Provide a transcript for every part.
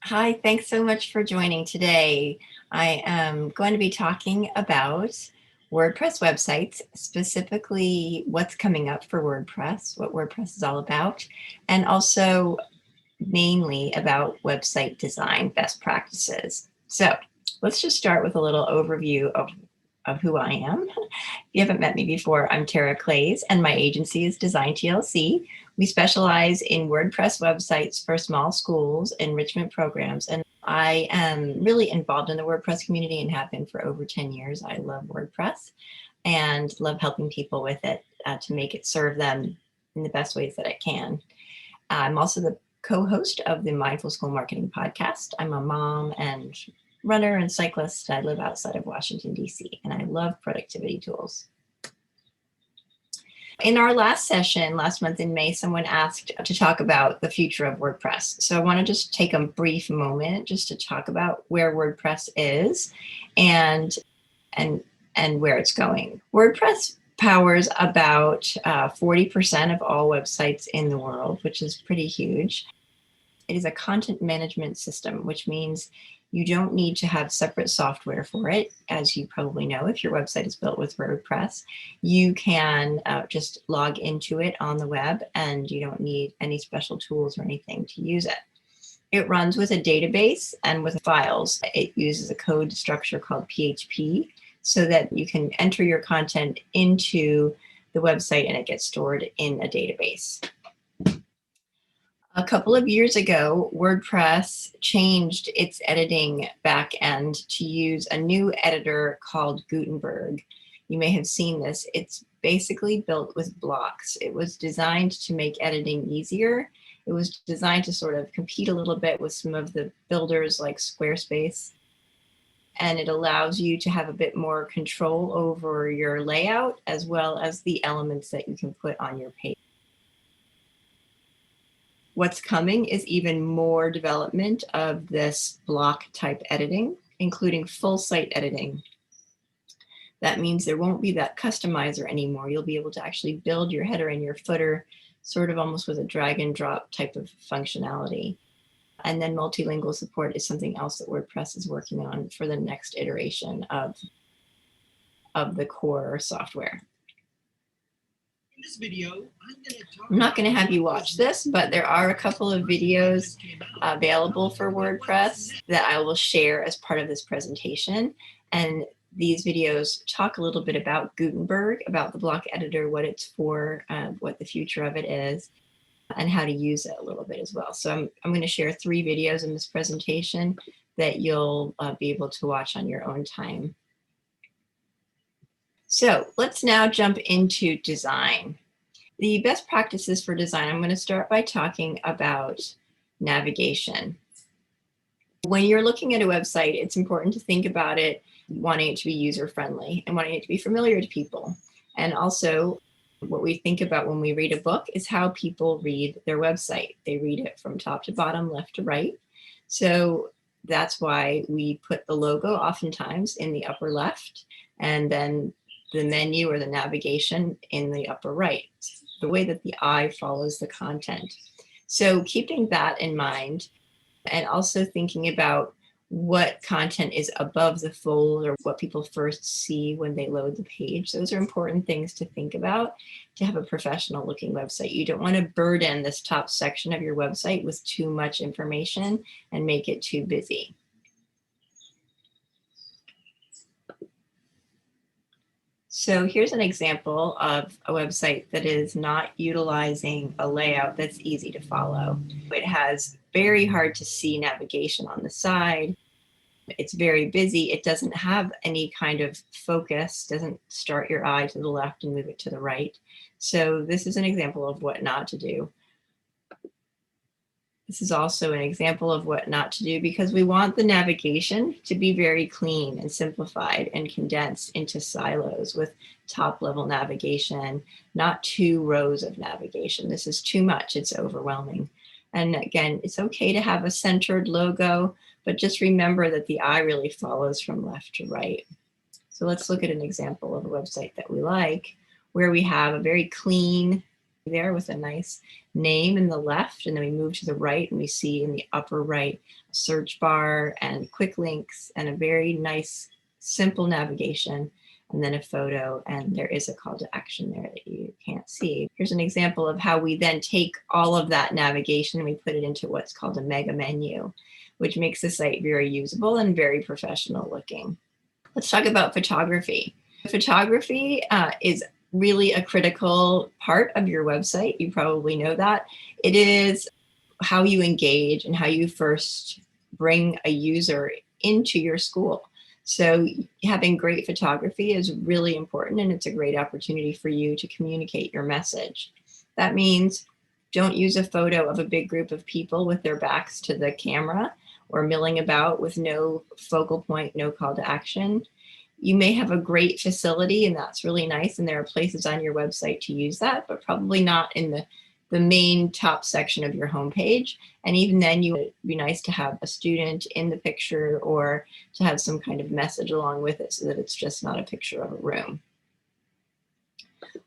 Hi, thanks so much for joining today. I am going to be talking about WordPress websites, specifically what's coming up for WordPress, what WordPress is all about, and also mainly about website design best practices. So let's just start with a little overview of who I am. If you haven't met me before, I'm Tara Clays, and my agency is Design TLC. We specialize in WordPress websites for small schools, enrichment programs, and I am really involved in the WordPress community and have been for over 10 years. I love WordPress and love helping people with it to make it serve them in the best ways that it can. I'm also the co-host of the Mindful School Marketing podcast. I'm a mom and runner and cyclist. I live outside of Washington, D.C., and I love productivity tools. In our last session, last month in May, someone asked to talk about the future of WordPress. So I want to just take a brief moment just to talk about where WordPress is and where it's going. WordPress powers about 40% of all websites in the world, which is pretty huge. It is a content management system, which means you don't need to have separate software for it. As you probably know, if your website is built with WordPress, you can just log into it on the web and you don't need any special tools or anything to use it. It runs with a database and with files. It uses a code structure called PHP so that you can enter your content into the website and it gets stored in a database. A couple of years ago, WordPress changed its editing backend to use a new editor called Gutenberg. You may have seen this. It's basically built with blocks. It was designed to make editing easier. It was designed to sort of compete a little bit with some of the builders like Squarespace. And it allows you to have a bit more control over your layout as well as the elements that you can put on your page. What's coming is even more development of this block type editing, including full site editing. That means there won't be that customizer anymore. You'll be able to actually build your header and your footer sort of almost with a drag and drop type of functionality. And then multilingual support is something else that WordPress is working on for the next iteration of the core software. In this video, I'm not going to have you watch this, but there are a couple of videos available for WordPress that I will share as part of this presentation. And these videos talk a little bit about Gutenberg, about the block editor, what it's for, what the future of it is, and how to use it a little bit as well. So I'm going to share 3 videos in this presentation that you'll be able to watch on your own time. So let's now jump into design. The best practices for design, I'm going to start by talking about navigation. When you're looking at a website, it's important to think about it wanting it to be user-friendly and wanting it to be familiar to people. And also, what we think about when we read a book is how people read their website. They read it from top to bottom, left to right. So that's why we put the logo oftentimes in the upper left and then the menu or the navigation in the upper right, the way that the eye follows the content. So keeping that in mind and also thinking about what content is above the fold or what people first see when they load the page. Those are important things to think about to have a professional looking website. You don't want to burden this top section of your website with too much information and make it too busy. So here's an example of a website that is not utilizing a layout that's easy to follow. It has very hard to see navigation on the side. It's very busy. It doesn't have any kind of focus, doesn't start your eye to the left and move it to the right. So this is an example of what not to do. This is also an example of what not to do because we want the navigation to be very clean and simplified and condensed into silos with top level navigation, not 2 rows of navigation. This is too much, it's overwhelming. And again, it's okay to have a centered logo, but just remember that the eye really follows from left to right. So let's look at an example of a website that we like, where we have a very clean there with a nice name in the left, and then we move to the right and we see in the upper right a search bar and quick links and a very nice simple navigation, and then a photo, and there is a call to action there that you can't see. Here's an example of how we then take all of that navigation and we put it into what's called a mega menu, which makes the site very usable and very professional looking. Let's talk about photography. Photography is really a critical part of your website. You probably know that. It is how you engage and how you first bring a user into your school. So having great photography is really important, and it's a great opportunity for you to communicate your message. That means don't use a photo of a big group of people with their backs to the camera or milling about with no focal point, no call to action. You may have a great facility and that's really nice, and there are places on your website to use that, but probably not in the main top section of your homepage. And even then, you would be nice to have a student in the picture or to have some kind of message along with it so that it's just not a picture of a room.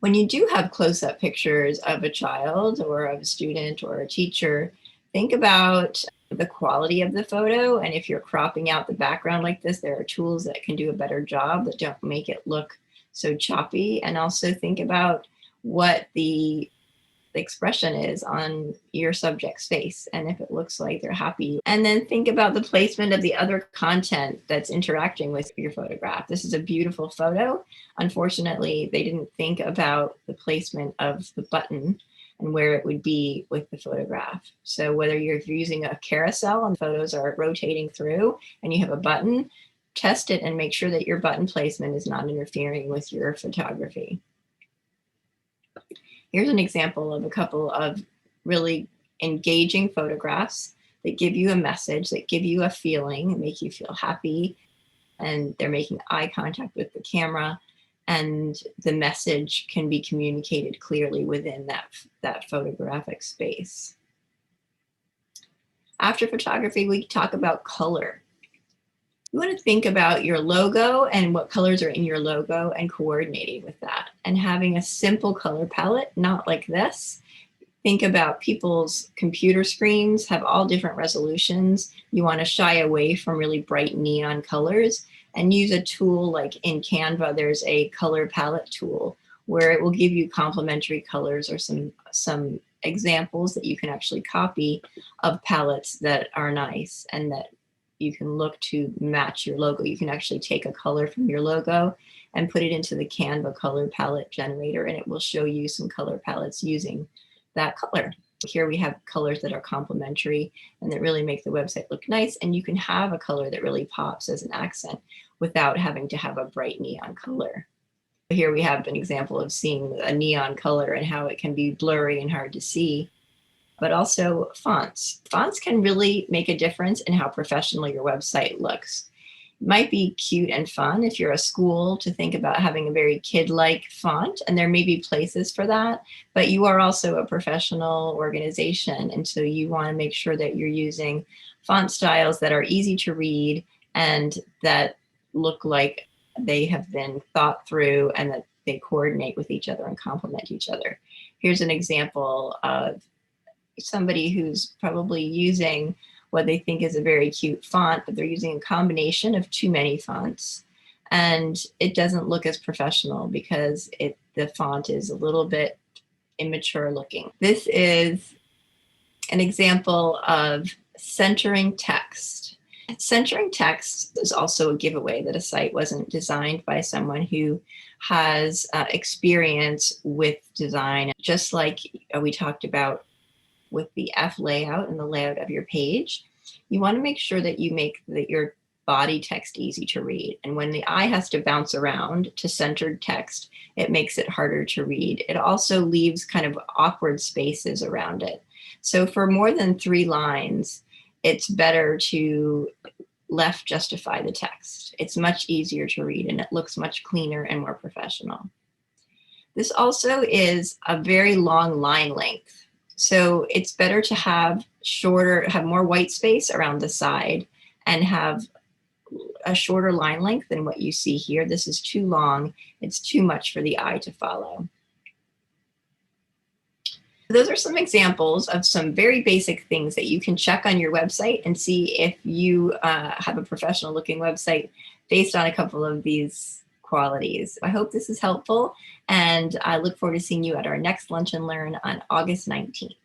When you do have close-up pictures of a child or of a student or a teacher, think about the quality of the photo. And if you're cropping out the background like this, there are tools that can do a better job that don't make it look so choppy. And also think about what the expression is on your subject's face and if it looks like they're happy. And then think about the placement of the other content that's interacting with your photograph. This is a beautiful photo. Unfortunately, they didn't think about the placement of the button and where it would be with the photograph. So whether you're using a carousel and photos are rotating through and you have a button, test it and make sure that your button placement is not interfering with your photography. Here's an example of a couple of really engaging photographs that give you a message, that give you a feeling, and make you feel happy, and they're making eye contact with the camera, and the message can be communicated clearly within that photographic space. After photography, we talk about color. You want to think about your logo and what colors are in your logo and coordinating with that, and having a simple color palette, not like this. Think about people's computer screens have all different resolutions. You want to shy away from really bright neon colors and use a tool like in Canva, there's a color palette tool where it will give you complementary colors or some examples that you can actually copy of palettes that are nice and that you can look to match your logo. You can actually take a color from your logo and put it into the Canva color palette generator, and it will show you some color palettes using that color. Here we have colors that are complementary and that really make the website look nice, and you can have a color that really pops as an accent without having to have a bright neon color. Here we have an example of seeing a neon color and how it can be blurry and hard to see. But also fonts. Fonts can really make a difference in how professional your website looks. It might be cute and fun if you're a school to think about having a very kid-like font, and there may be places for that, but you are also a professional organization, and so you want to make sure that you're using font styles that are easy to read and that look like they have been thought through and that they coordinate with each other and complement each other. Here's an example of somebody who's probably using what they think is a very cute font, but they're using a combination of too many fonts. And it doesn't look as professional because the font is a little bit immature looking. This is an example of centering text. Centering text is also a giveaway that a site wasn't designed by someone who has experience with design. Just like we talked about with the F layout and the layout of your page, you want to make sure that you make your body text easy to read. And when the eye has to bounce around to centered text, it makes it harder to read. It also leaves kind of awkward spaces around it. So for more than 3 lines, it's better to left justify the text. It's much easier to read and it looks much cleaner and more professional. This also is a very long line length. So it's better to have more white space around the side and have a shorter line length than what you see here. This is too long. It's too much for the eye to follow. Those are some examples of some very basic things that you can check on your website and see if you have a professional looking website based on a couple of these qualities. I hope this is helpful, and I look forward to seeing you at our next Lunch and Learn on August 19th.